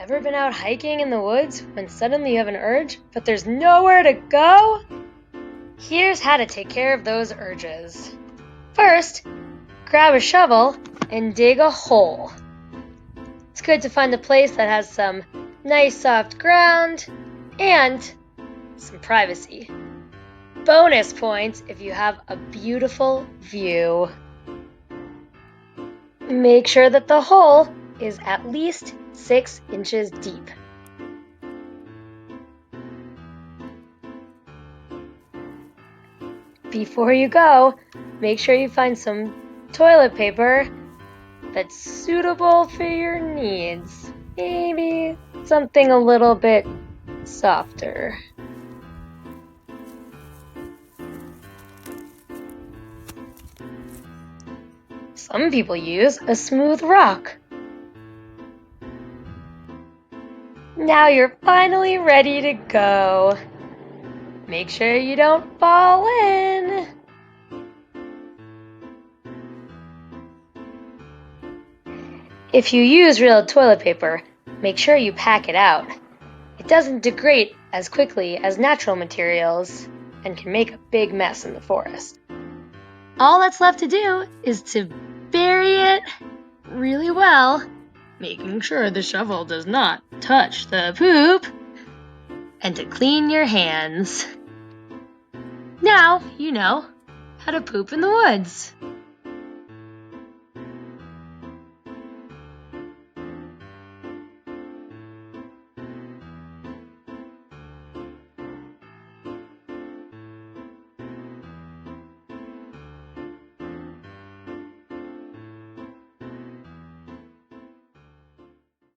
Ever been out hiking in the woods when suddenly you have an urge, but there's nowhere to go? Here's how to take care of those urges. First, grab a shovel and dig a hole. It's good to find a place that has some nice soft ground and some privacy. Bonus points if you have a beautiful view. Make sure that the hole is at least 6 inches deep. Before you go, make sure you find some toilet paper that's suitable for your needs. Maybe something a little bit softer. Some people use a smooth rock. Now you're finally ready to go. Make sure you don't fall in. If you use real toilet paper, make sure you pack it out. It doesn't degrade as quickly as natural materials and can make a big mess in the forest. All that's left to do is to bury it really well, making sure the shovel does not touch the poop, and to clean your hands. Now you know how to poop in the woods.